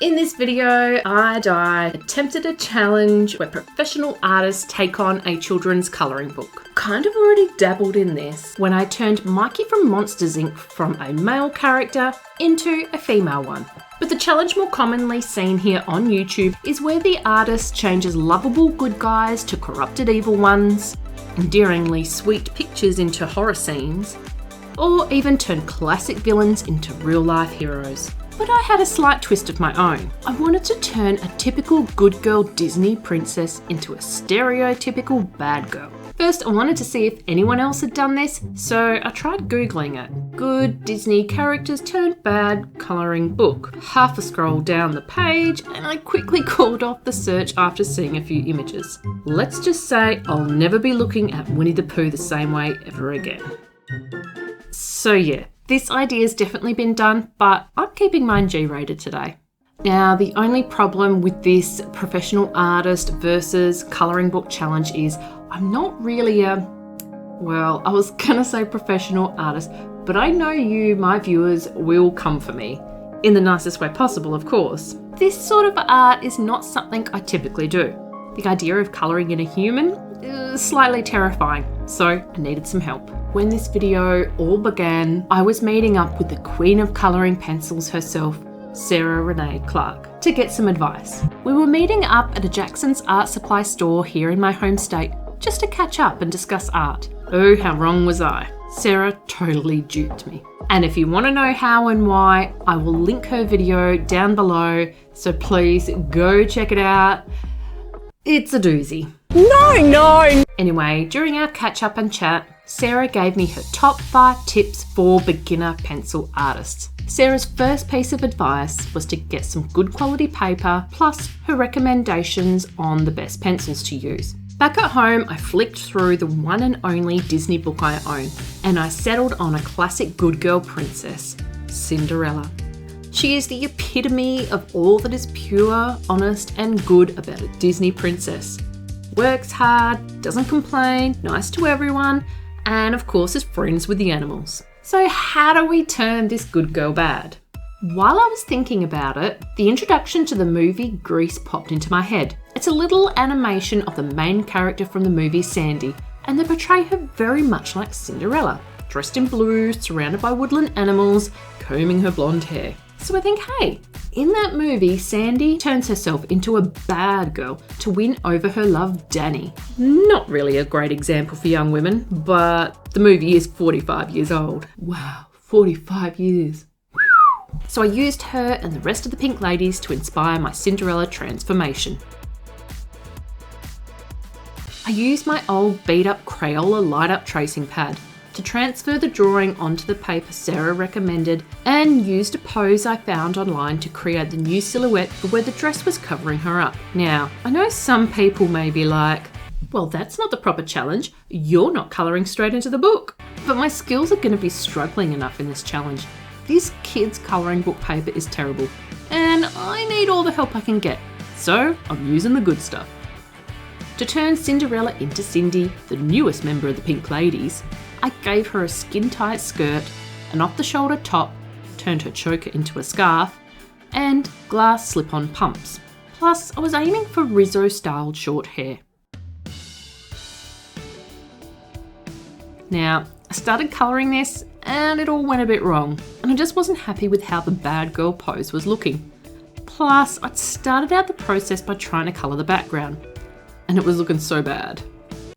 In this video, I attempted a challenge where professional artists take on a children's colouring book. Kind of already dabbled in this when I turned Mikey from Monsters Inc. from a male character into a female one. But the challenge more commonly seen here on YouTube is where the artist changes lovable good guys to corrupted evil ones, endearingly sweet pictures into horror scenes, or even turn classic villains into real-life heroes. But I had a slight twist of my own. I wanted to turn a typical good girl Disney princess into a stereotypical bad girl. First, I wanted to see if anyone else had done this, so I tried Googling it. Good Disney characters turned bad colouring book. Half a scroll down the page, and I quickly called off the search after seeing a few images. Let's just say I'll never be looking at Winnie the Pooh the same way ever again. So yeah, this idea's definitely been done, but I'm keeping mine G-rated today. Now, the only problem with this professional artist versus colouring book challenge is I'm not really I was gonna say professional artist, but I know you, my viewers, will come for me. In the nicest way possible, of course. This sort of art is not something I typically do. The idea of colouring in a human is slightly terrifying, so I needed some help. When this video all began, I was meeting up with the queen of colouring pencils herself, Sarah Renee Clark, to get some advice. We were meeting up at a Jackson's art supply store here in my home state, just to catch up and discuss art. Oh, how wrong was I? Sarah totally duped me. And if you want to know how and why, I will link her video down below, so please go check it out. It's a doozy. No! Anyway, during our catch up and chat, Sarah gave me her top 5 tips for beginner pencil artists. Sarah's first piece of advice was to get some good quality paper, plus her recommendations on the best pencils to use. Back at home, I flicked through the one and only Disney book I own, and I settled on a classic good girl princess, Cinderella. She is the epitome of all that is pure, honest, and good about a Disney princess. Works hard, doesn't complain, nice to everyone, and of course is friends with the animals. So how do we turn this good girl bad? While I was thinking about it, the introduction to the movie Grease popped into my head. It's a little animation of the main character from the movie Sandy, and they portray her very much like Cinderella, dressed in blue, surrounded by woodland animals, combing her blonde hair. So I think, hey, in that movie, Sandy turns herself into a bad girl to win over her love, Danny. Not really a great example for young women, but the movie is 45 years old. Wow, 45 years. So I used her and the rest of the pink ladies to inspire my Cinderella transformation. I used my old beat up Crayola light up tracing pad to transfer the drawing onto the paper Sarah recommended, and used a pose I found online to create the new silhouette for where the dress was covering her up. Now, I know some people may be like, well, that's not the proper challenge, you're not colouring straight into the book. But my skills are going to be struggling enough in this challenge. This kid's colouring book paper is terrible, and I need all the help I can get, so I'm using the good stuff. To turn Cinderella into Cindy, the newest member of the Pink Ladies, I gave her a skin-tight skirt, an off-the-shoulder top, turned her choker into a scarf, and glass slip-on pumps. Plus, I was aiming for Rizzo-styled short hair. Now, I started colouring this, and it all went a bit wrong, and I just wasn't happy with how the bad girl pose was looking. Plus, I'd started out the process by trying to colour the background, and it was looking so bad.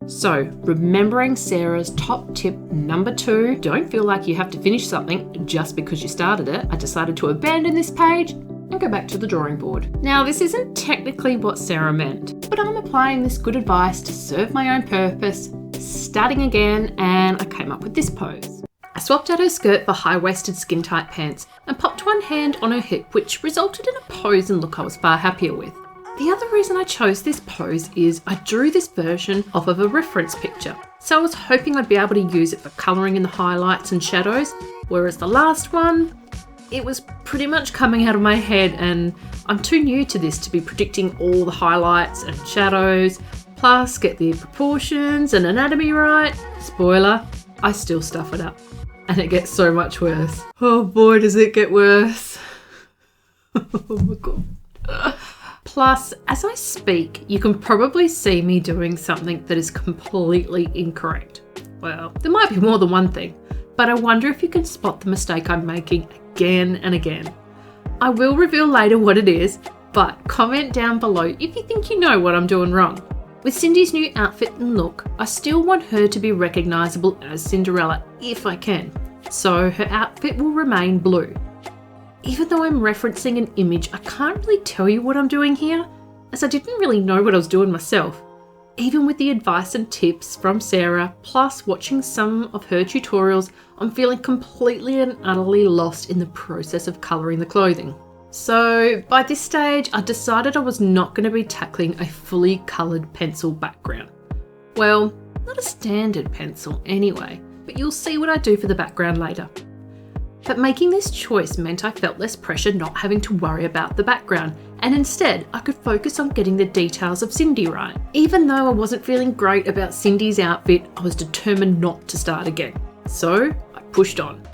So, remembering Sarah's top tip number 2, don't feel like you have to finish something just because you started it, I decided to abandon this page and go back to the drawing board. Now, this isn't technically what Sarah meant, but I'm applying this good advice to serve my own purpose, starting again, and I came up with this pose. I swapped out her skirt for high-waisted skin-tight pants and popped one hand on her hip, which resulted in a pose and look I was far happier with. The other reason I chose this pose is I drew this version off of a reference picture, so I was hoping I'd be able to use it for colouring in the highlights and shadows, whereas the last one, it was pretty much coming out of my head, and I'm too new to this to be predicting all the highlights and shadows, plus get the proportions and anatomy right. Spoiler, I still stuff it up, and it gets so much worse. Oh boy, does it get worse. Oh my god. Plus, as I speak, you can probably see me doing something that is completely incorrect. Well, there might be more than one thing, but I wonder if you can spot the mistake I'm making again and again. I will reveal later what it is, but comment down below if you think you know what I'm doing wrong. With Cindy's new outfit and look, I still want her to be recognisable as Cinderella if I can, so her outfit will remain blue. Even though I'm referencing an image, I can't really tell you what I'm doing here, as I didn't really know what I was doing myself. Even with the advice and tips from Sarah, plus watching some of her tutorials, I'm feeling completely and utterly lost in the process of colouring the clothing. So by this stage, I decided I was not going to be tackling a fully coloured pencil background. Well, not a standard pencil anyway, but you'll see what I do for the background later. But making this choice meant I felt less pressure not having to worry about the background, and instead I could focus on getting the details of Cindy right. Even though I wasn't feeling great about Cindy's outfit, I was determined not to start again. So I pushed on.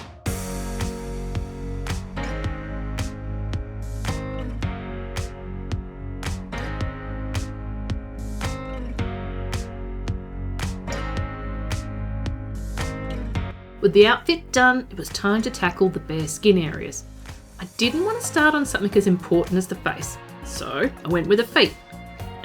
With the outfit done, it was time to tackle the bare skin areas. I didn't want to start on something as important as the face, so I went with the feet.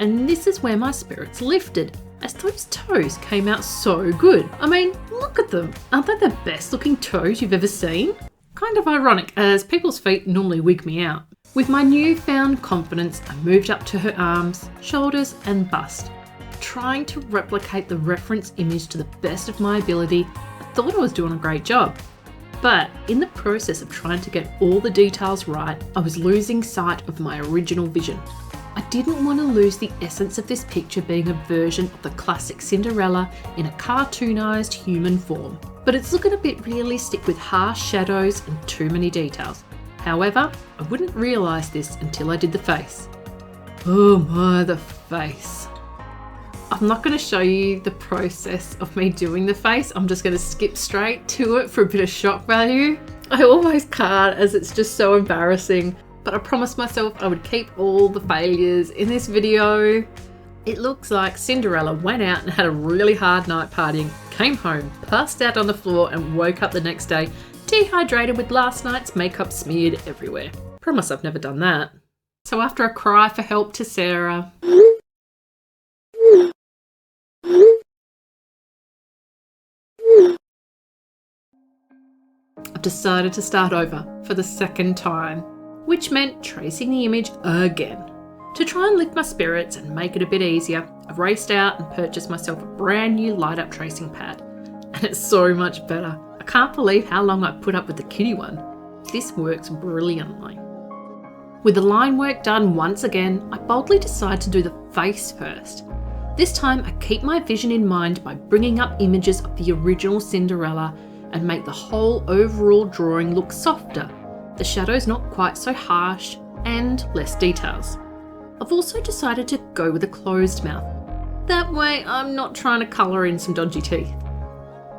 And this is where my spirits lifted, as those toes came out so good. I mean, look at them. Aren't they the best looking toes you've ever seen? Kind of ironic, as people's feet normally wig me out. With my newfound confidence, I moved up to her arms, shoulders and bust. Trying to replicate the reference image to the best of my ability, I thought I was doing a great job. But in the process of trying to get all the details right, I was losing sight of my original vision. I didn't want to lose the essence of this picture being a version of the classic Cinderella in a cartoonised human form. But it's looking a bit realistic with harsh shadows and too many details. However, I wouldn't realise this until I did the face. Oh my, the face. I'm not going to show you the process of me doing the face. I'm just going to skip straight to it for a bit of shock value. I almost can't, as it's just so embarrassing, but I promised myself I would keep all the failures in this video. It looks like Cinderella went out and had a really hard night partying, came home, passed out on the floor and woke up the next day dehydrated with last night's makeup smeared everywhere. Promise I've never done that. So after a cry for help to Sarah, I've decided to start over for the second time, which meant tracing the image again. To try and lift my spirits and make it a bit easier, I raced out and purchased myself a brand new light up tracing pad. And it's so much better. I can't believe how long I put up with the kiddie one. This works brilliantly. With the line work done once again, I boldly decide to do the face first. This time I keep my vision in mind by bringing up images of the original Cinderella and make the whole overall drawing look softer, the shadows not quite so harsh, and less details. I've also decided to go with a closed mouth. That way I'm not trying to colour in some dodgy teeth.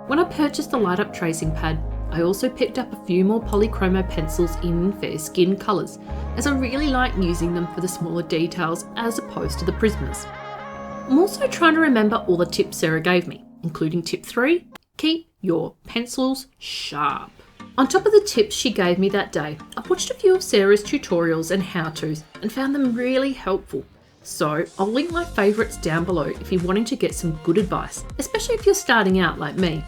When I purchased the light up tracing pad, I also picked up a few more polychromo pencils in fair skin colours, as I really like using them for the smaller details as opposed to the Prismas. I'm also trying to remember all the tips Sarah gave me, including tip 3, keep your pencils sharp. On top of the tips she gave me that day, I've watched a few of Sarah's tutorials and how-tos and found them really helpful. So I'll link my favourites down below if you're wanting to get some good advice, especially if you're starting out like me.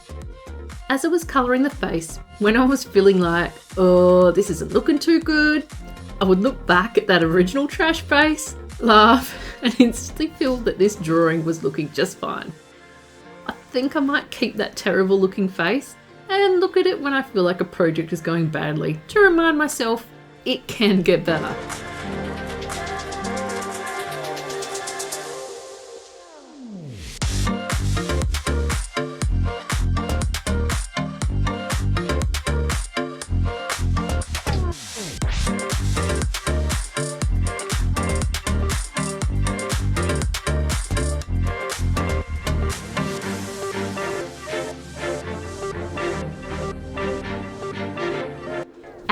As I was colouring the face, when I was feeling like, oh, this isn't looking too good, I would look back at that original trash face, laugh, and instantly feel that this drawing was looking just fine. I think I might keep that terrible looking face and look at it when I feel like a project is going badly to remind myself it can get better.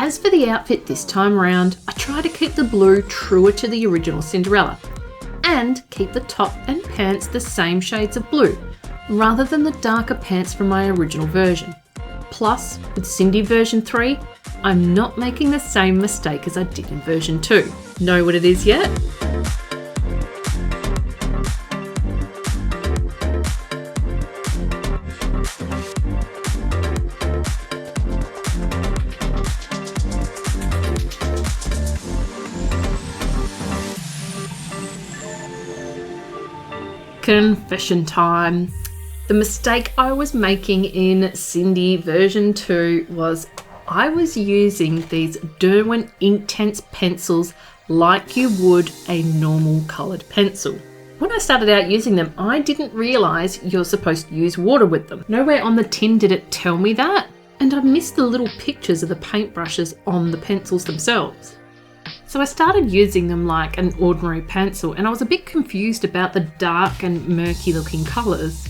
As for the outfit this time round, I try to keep the blue truer to the original Cinderella and keep the top and pants the same shades of blue rather than the darker pants from my original version. Plus, with Cindy version 3, I'm not making the same mistake as I did in version 2. Know what it is yet? Confession time. The mistake I was making in Cindy version 2 was I was using these Derwent Inktense pencils like you would a normal coloured pencil. When I started out using them, I didn't realise you're supposed to use water with them. Nowhere on the tin did it tell me that, and I missed the little pictures of the paintbrushes on the pencils themselves. So I started using them like an ordinary pencil, and I was a bit confused about the dark and murky looking colours.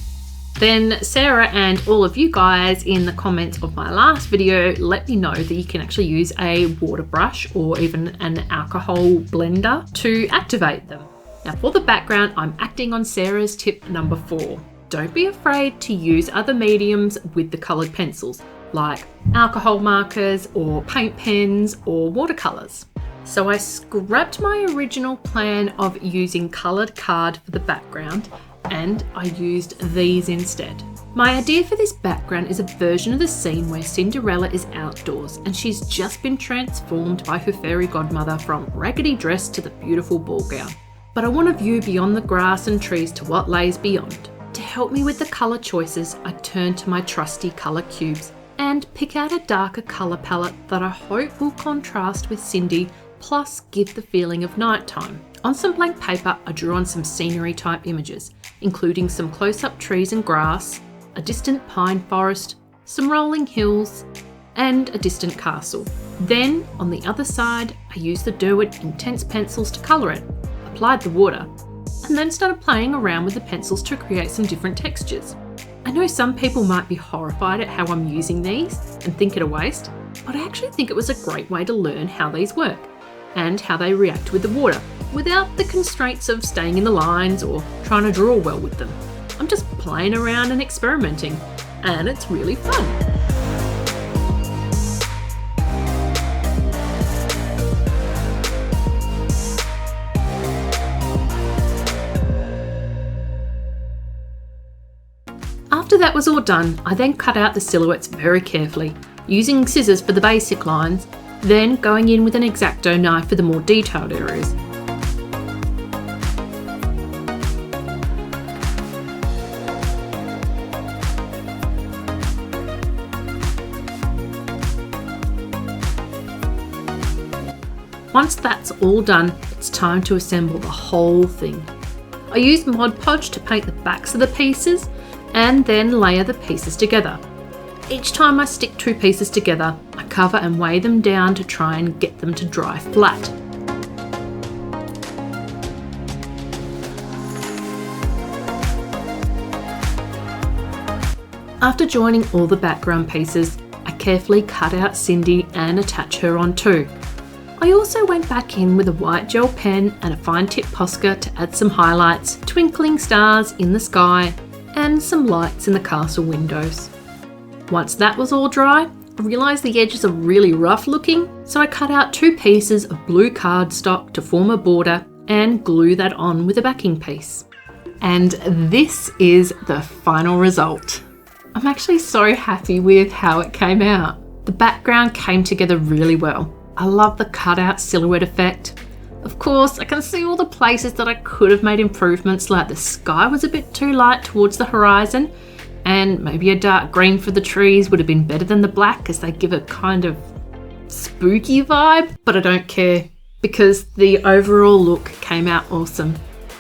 Then Sarah and all of you guys in the comments of my last video let me know that you can actually use a water brush or even an alcohol blender to activate them. Now for the background, I'm acting on Sarah's tip number 4. Don't be afraid to use other mediums with the coloured pencils, like alcohol markers or paint pens or watercolours. So I scrapped my original plan of using coloured card for the background, and I used these instead. My idea for this background is a version of the scene where Cinderella is outdoors and she's just been transformed by her fairy godmother from raggedy dress to the beautiful ball gown. But I want a view beyond the grass and trees to what lays beyond. To help me with the colour choices, I turn to my trusty colour cubes and pick out a darker colour palette that I hope will contrast with Cindy, plus give the feeling of nighttime. On some blank paper, I drew on some scenery type images, including some close-up trees and grass, a distant pine forest, some rolling hills, and a distant castle. Then, on the other side, I used the Derwent Inktense pencils to colour it, applied the water, and then started playing around with the pencils to create some different textures. I know some people might be horrified at how I'm using these and think it a waste, but I actually think it was a great way to learn how these work and how they react with the water, without the constraints of staying in the lines or trying to draw well with them. I'm just playing around and experimenting, and it's really fun. After that was all done, I then cut out the silhouettes very carefully, using scissors for the basic lines, then going in with an X-Acto knife for the more detailed areas. Once that's all done, it's time to assemble the whole thing. I used Mod Podge to paint the backs of the pieces and then layer the pieces together. Each time I stick 2 pieces together, I cover and weigh them down to try and get them to dry flat. After joining all the background pieces, I carefully cut out Cindy and attach her on too. I also went back in with a white gel pen and a fine tip Posca to add some highlights, twinkling stars in the sky, and some lights in the castle windows. Once that was all dry, I realised the edges are really rough looking, so I cut out 2 pieces of blue cardstock to form a border and glue that on with a backing piece. And this is the final result. I'm actually so happy with how it came out. The background came together really well. I love the cutout silhouette effect. Of course, I can see all the places that I could have made improvements, like the sky was a bit too light towards the horizon, and maybe a dark green for the trees would have been better than the black as they give a kind of spooky vibe, but I don't care because the overall look came out awesome.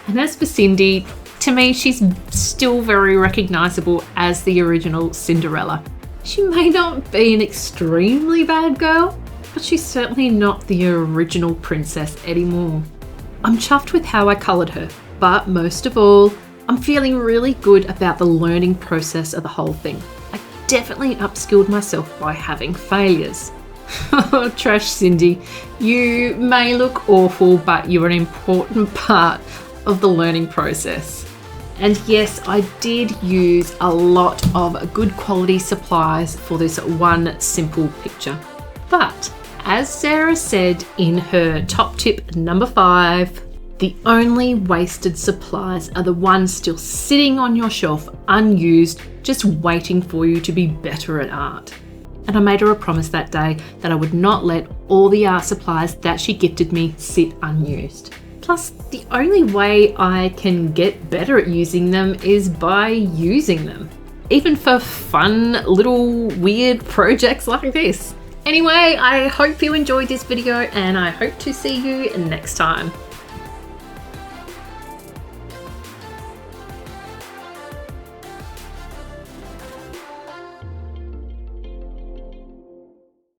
And as for Cindy, to me she's still very recognisable as the original Cinderella. She may not be an extremely bad girl, but she's certainly not the original princess anymore. I'm chuffed with how I coloured her, but most of all, I'm feeling really good about the learning process of the whole thing. I definitely upskilled myself by having failures. Trash Cindy, you may look awful, but you're an important part of the learning process. And yes, I did use a lot of good quality supplies for this one simple picture. But as Sarah said in her top tip number 5, the only wasted supplies are the ones still sitting on your shelf unused, just waiting for you to be better at art. And I made her a promise that day that I would not let all the art supplies that she gifted me sit unused. Plus, the only way I can get better at using them is by using them, even for fun little weird projects like this. Anyway, I hope you enjoyed this video and I hope to see you next time.